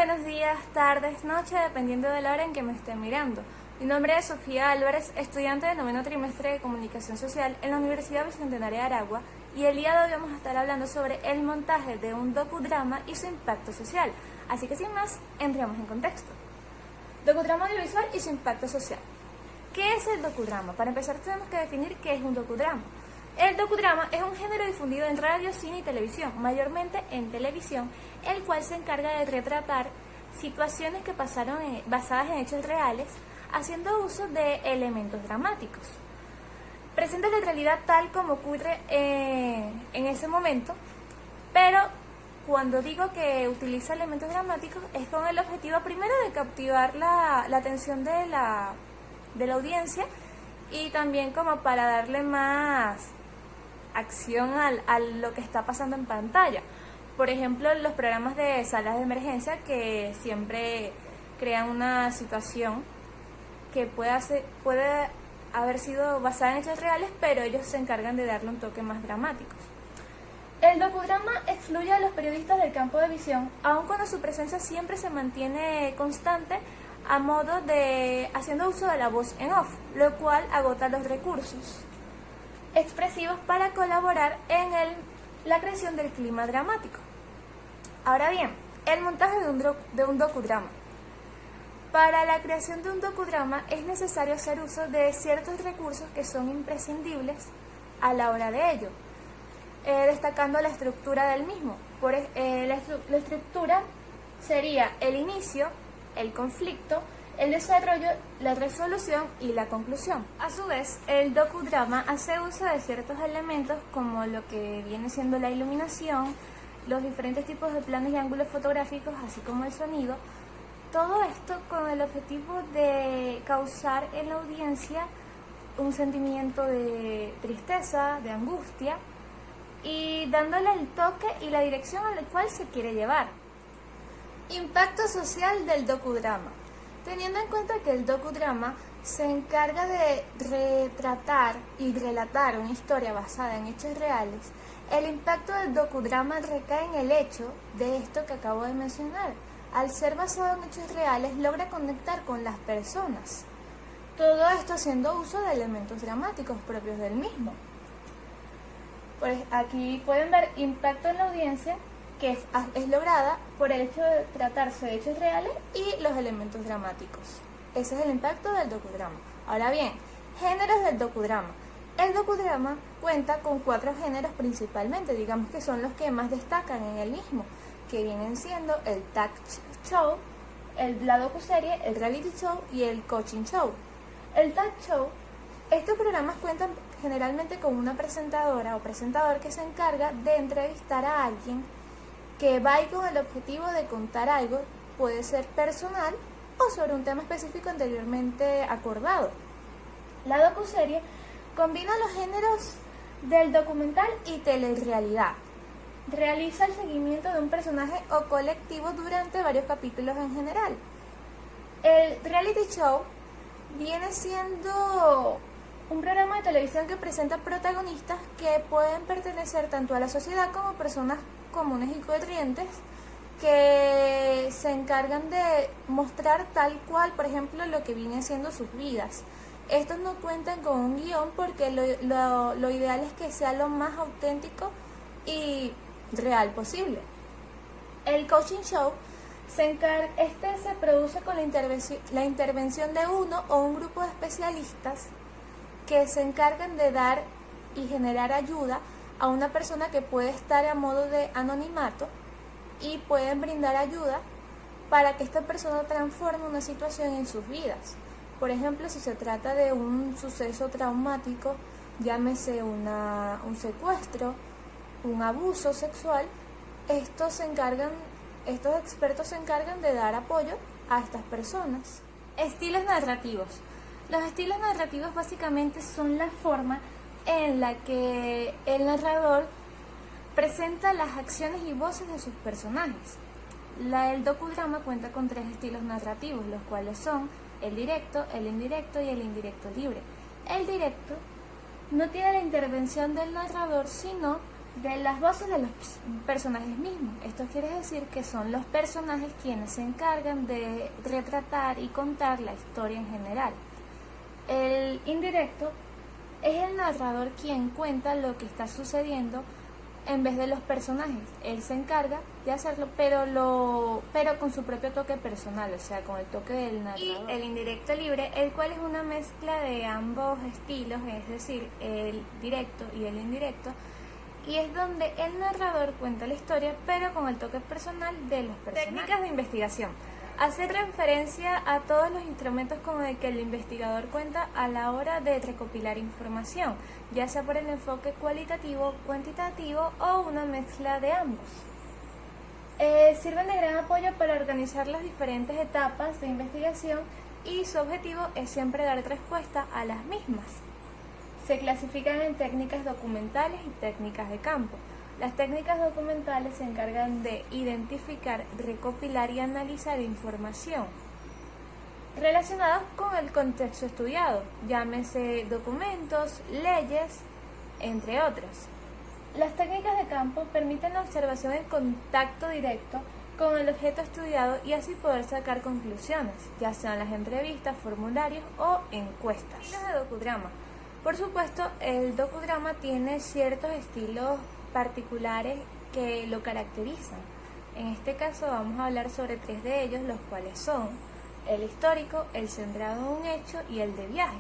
buenos días, tardes, noches, dependiendo de la hora en que me estén mirando. Mi nombre es Sofía Álvarez, estudiante de noveno trimestre de Comunicación Social en la Universidad Bicentenaria de Aragua, y el día de hoy vamos a estar hablando sobre el montaje de un docudrama y su impacto social. Así que sin más, entremos en contexto. Docudrama audiovisual y su impacto social. ¿Qué es el docudrama? Para empezar tenemos que definir qué es un docudrama. El docudrama es un género difundido en radio, cine y televisión, mayormente en televisión, el cual se encarga de retratar situaciones que pasaron basadas en hechos reales, haciendo uso de elementos dramáticos. Presenta la realidad tal como ocurre en ese momento, pero cuando digo que utiliza elementos dramáticos es con el objetivo primero de cautivar la atención de la audiencia, y también como para darle más acción a lo que está pasando en pantalla. Por ejemplo, los programas de salas de emergencia, que siempre crean una situación que puede haber sido basada en hechos reales, pero ellos se encargan de darle un toque más dramático. El docudrama excluye a los periodistas del campo de visión, aun cuando su presencia siempre se mantiene constante, a modo de haciendo uso de la voz en off, lo cual agota los recursos expresivos para colaborar en la creación del clima dramático. Ahora bien, el montaje de un docudrama. Para la creación de un docudrama es necesario hacer uso de ciertos recursos que son imprescindibles a la hora de ello, destacando la estructura del mismo. La estructura sería el inicio, el conflicto, el desarrollo, la resolución y la conclusión. A su vez, el docudrama hace uso de ciertos elementos como lo que viene siendo la iluminación, los diferentes tipos de planos y ángulos fotográficos, así como el sonido. Todo esto con el objetivo de causar en la audiencia un sentimiento de tristeza, de angustia, y dándole el toque y la dirección a la cual se quiere llevar. Impacto social del docudrama. Teniendo en cuenta que el docudrama se encarga de retratar y relatar una historia basada en hechos reales, el impacto del docudrama recae en el hecho de esto que acabo de mencionar. Al ser basado en hechos reales, logra conectar con las personas. Todo esto haciendo uso de elementos dramáticos propios del mismo. Pues aquí pueden ver impacto en la audiencia, que es lograda por el hecho de tratarse de hechos reales y los elementos dramáticos. Ese es el impacto del docudrama. Ahora bien, géneros del docudrama. El docudrama cuenta con 4 géneros principalmente, digamos que son los que más destacan en el mismo, que vienen siendo el talk show, la docuserie, el reality show y el coaching show. El talk show, estos programas cuentan generalmente con una presentadora o presentador que se encarga de entrevistar a alguien que va ahí con el objetivo de contar algo, puede ser personal o sobre un tema específico anteriormente acordado. La docuserie combina los géneros del documental y telerrealidad. Realiza el seguimiento de un personaje o colectivo durante varios capítulos en general. El reality show viene siendo un programa de televisión que presenta protagonistas que pueden pertenecer tanto a la sociedad como personas comunes y corrientes, que se encargan de mostrar tal cual, por ejemplo, lo que viene siendo sus vidas. Estos no cuentan con un guión porque lo ideal es que sea lo más auténtico y real posible. El coaching show se produce con la intervención de uno o un grupo de especialistas que se encargan de dar y generar ayuda a una persona que puede estar a modo de anonimato, y pueden brindar ayuda para que esta persona transforme una situación en sus vidas. Por ejemplo, si se trata de un suceso traumático, llámese un secuestro, un abuso sexual, estos expertos se encargan de dar apoyo a estas personas. Estilos narrativos. Los estilos narrativos básicamente son la forma en la que el narrador presenta las acciones y voces de sus personajes. El docudrama cuenta con 3 estilos narrativos, los cuales son el directo, el indirecto y el indirecto libre. El directo no tiene la intervención del narrador, sino de las voces de los personajes mismos. Esto quiere decir que son los personajes quienes se encargan de retratar y contar la historia en general. El indirecto es el narrador quien cuenta lo que está sucediendo en vez de los personajes. Él se encarga de hacerlo, pero con su propio toque personal, o sea, con el toque del narrador. Y el indirecto libre, el cual es una mezcla de ambos estilos, es decir, el directo y el indirecto, y es donde el narrador cuenta la historia, pero con el toque personal de los personajes. Técnicas de investigación. Hace referencia a todos los instrumentos con el que el investigador cuenta a la hora de recopilar información, ya sea por el enfoque cualitativo, cuantitativo o una mezcla de ambos. Sirven de gran apoyo para organizar las diferentes etapas de investigación y su objetivo es siempre dar respuesta a las mismas. Se clasifican en técnicas documentales y técnicas de campo. Las técnicas documentales se encargan de identificar, recopilar y analizar información relacionada con el contexto estudiado, llámese documentos, leyes, entre otros. Las técnicas de campo permiten la observación en contacto directo con el objeto estudiado y así poder sacar conclusiones, ya sean las entrevistas, formularios o encuestas. Estilos de docudrama. Por supuesto, el docudrama tiene ciertos estilos particulares que lo caracterizan. En este caso vamos a hablar sobre 3 de ellos, los cuales son el histórico, el centrado en un hecho y el de viaje.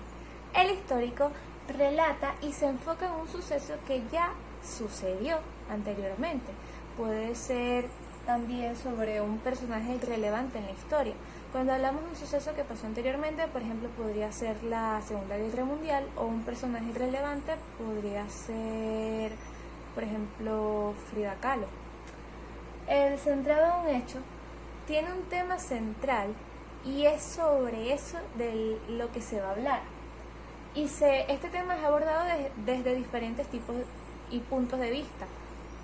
El histórico relata y se enfoca en un suceso que ya sucedió anteriormente. Puede ser también sobre un personaje relevante en la historia. Cuando hablamos de un suceso que pasó anteriormente, por ejemplo, podría ser la Segunda Guerra Mundial, o un personaje relevante podría ser, por ejemplo, Frida Kahlo. El centrado en un hecho tiene un tema central y es sobre eso de lo que se va a hablar. Y este tema es abordado desde diferentes tipos y puntos de vista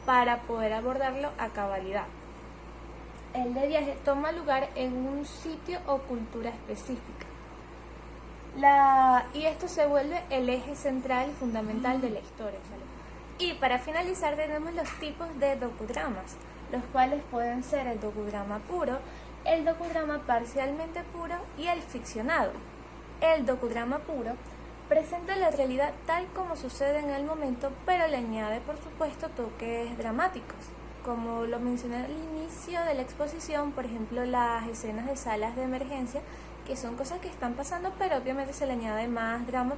para poder abordarlo a cabalidad. El de viaje toma lugar en un sitio o cultura específica. Y esto se vuelve el eje central y fundamental de la historia. Y para finalizar tenemos los tipos de docudramas, los cuales pueden ser el docudrama puro, el docudrama parcialmente puro y el ficcionado. El docudrama puro presenta la realidad tal como sucede en el momento, pero le añade, por supuesto, toques dramáticos. Como lo mencioné al inicio de la exposición, por ejemplo, las escenas de salas de emergencia, que son cosas que están pasando, pero obviamente se le añade más drama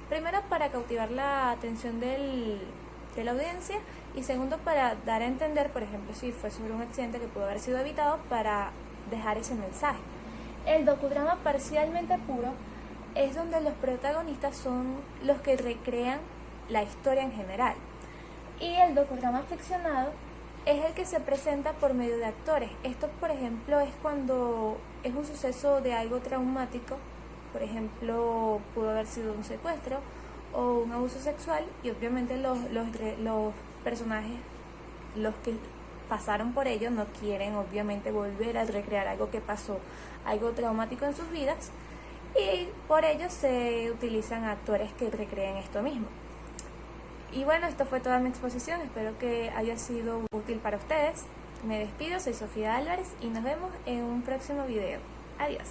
primero para cautivar la atención de la audiencia, y segundo para dar a entender, por ejemplo, si fue sobre un accidente que pudo haber sido evitado, para dejar ese mensaje. El docudrama parcialmente puro es donde los protagonistas son los que recrean la historia en general. Y el docudrama ficcionado es el que se presenta por medio de actores. Esto, por ejemplo, es cuando es un suceso de algo traumático, por ejemplo, pudo haber sido un secuestro o un abuso sexual, y obviamente los personajes, los que pasaron por ello, no quieren obviamente volver a recrear algo que pasó, algo traumático en sus vidas, y por ello se utilizan actores que recreen esto mismo. Y bueno, esto fue toda mi exposición, espero que haya sido útil para ustedes. Me despido, soy Sofía Álvarez y nos vemos en un próximo video. Adiós.